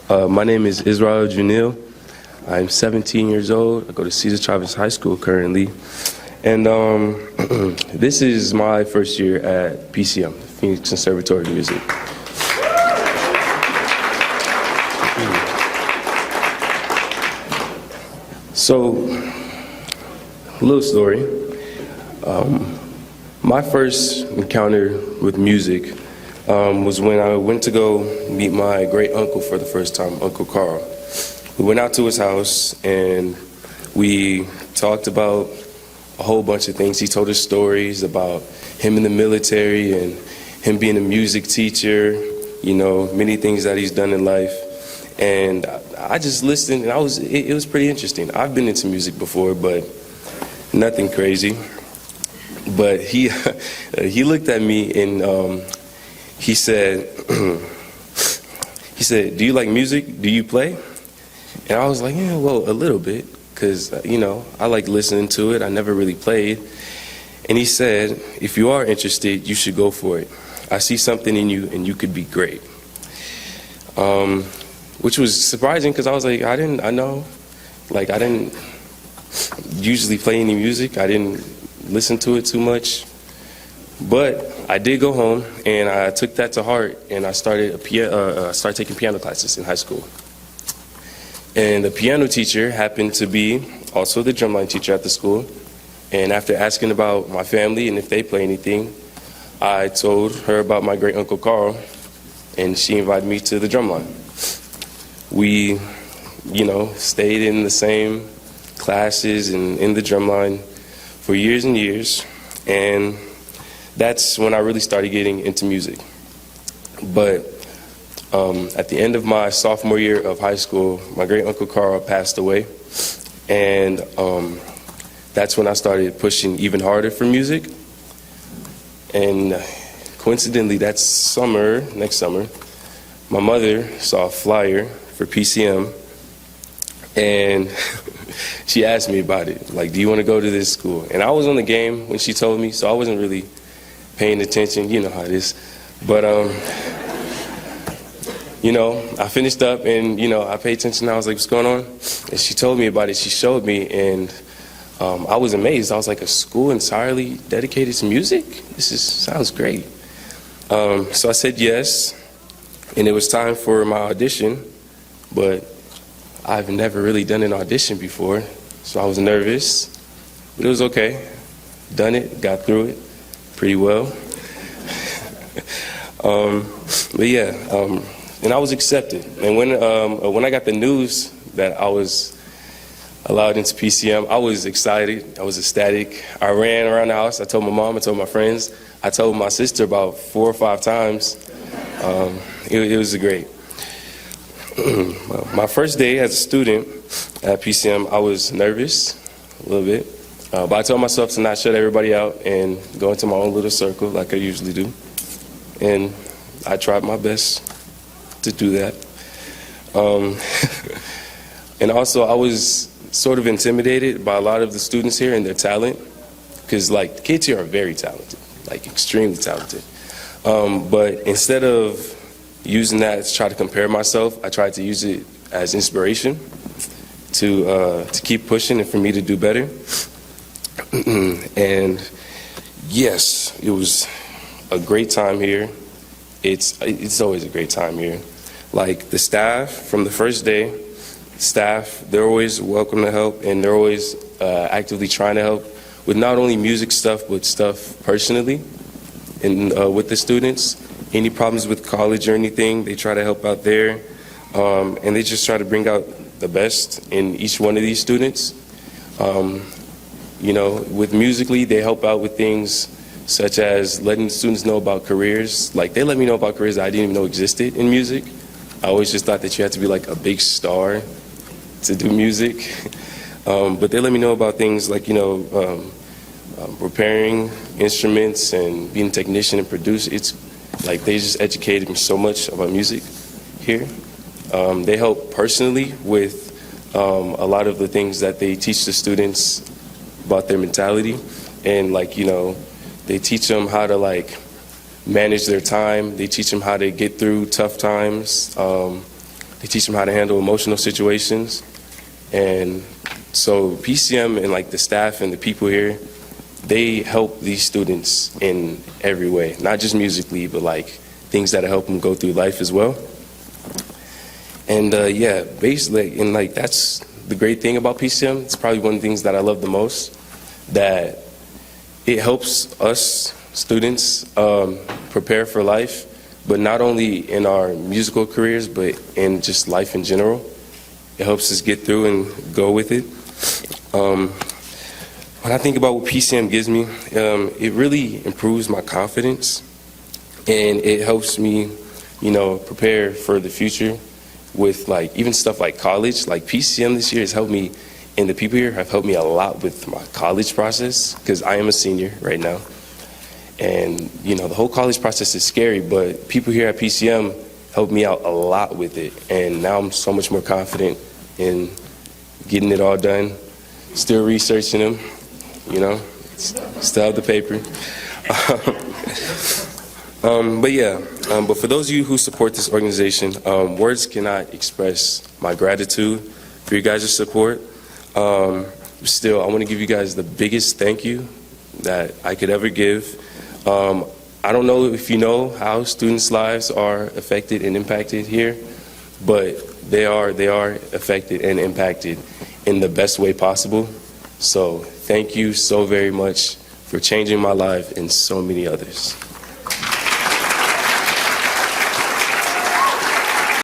My name is Israel Juniel. I'm 17 years old. I go to Cesar Chavez High School currently. And this is my first year at PCM, Phoenix Conservatory of Music. So, a little story. My first encounter with music was when I went to go meet my great uncle for the first time, Uncle Carl. We went out to his house and we talked about a whole bunch of things. He told us stories about him in the military and him being a music teacher, you know, many things that he's done in life. And I just listened, and it was pretty interesting. I've been into music before, but nothing crazy. But he looked at me and he said, "Do you like music? Do you play?" And I was like, "Yeah, well, a little bit, because you know, I like listening to it. I never really played." And he said, "If you are interested, you should go for it. I see something in you, and you could be great." Which was surprising because I was like, I didn't usually play any music. I didn't listen to it too much. But I did go home and I took that to heart, and I started taking piano classes in high school. And the piano teacher happened to be also the drumline teacher at the school. And after asking about my family and if they play anything, I told her about my great uncle Carl, and she invited me to the drumline. We, you know, stayed in the same classes and in the drumline for years and years, and that's when I really started getting into music. But at the end of my sophomore year of high school, my great uncle Carl passed away, and that's when I started pushing even harder for music. And coincidentally, that summer, next summer, my mother saw a flyer for PCM, and she asked me about it. Like, do you want to go to this school? And I was on the game when she told me, so I wasn't really paying attention. You know how it is. But, you know, I finished up and, you know, I paid attention. I was like, what's going on? And she told me about it. She showed me, and I was amazed. I was like, a school entirely dedicated to music? Sounds great. So I said yes, and it was time for my audition. But I've never really done an audition before, so I was nervous, but it was okay. Done it, got through it pretty well. But yeah, and I was accepted. And when I got the news that I was allowed into PCM, I was excited. I was ecstatic. I ran around the house. I told my mom. I told my friends. I told my sister about 4 or 5 times. It was great. My first day as a student at PCM, I was nervous a little bit, but I told myself to not shut everybody out and go into my own little circle like I usually do, and I tried my best to do that. And also, I was sort of intimidated by a lot of the students here and their talent, because like the kids here are very talented, like extremely talented, but instead of using that to try to compare myself, I tried to use it as inspiration to keep pushing and for me to do better. And yes, it was a great time here. It's always a great time here. Like the staff from the first day, they're always welcome to help, and they're always actively trying to help with not only music stuff but stuff personally and with the students. Any problems with college or anything, they try to help out there, and they just try to bring out the best in each one of these students. You know, with musically, they help out with things such as letting students know about careers. Like, they let me know about careers that I didn't even know existed in music. I always just thought that you had to be like a big star to do music. But they let me know about things like, you know, repairing instruments and being a technician and producer. It's like they just educated me so much about music here. They help personally with a lot of the things that they teach the students about their mentality, and like, you know, they teach them how to like manage their time. They teach them how to get through tough times. They teach them how to handle emotional situations. And so PCM and like the staff and the people here, they help these students in every way, not just musically, but like things that help them go through life as well. And yeah, basically, and like that's the great thing about PCM. It's probably one of the things that I love the most, that it helps us students prepare for life, but not only in our musical careers, but in just life in general. It helps us get through and go with it. When I think about what PCM gives me, it really improves my confidence, and it helps me, you know, prepare for the future with like even stuff like college. Like PCM this year has helped me, and the people here have helped me a lot with my college process, because I am a senior right now. And, you know, the whole college process is scary, but people here at PCM helped me out a lot with it. And now I'm so much more confident in getting it all done, still researching them, you know, still have the paper. But yeah, but for those of you who support this organization, words cannot express my gratitude for your guys' support. Still, I want to give you guys the biggest thank you that I could ever give. I don't know if you know how students' lives are affected and impacted here, but they are affected and impacted in the best way possible. So thank you so very much for changing my life and so many others.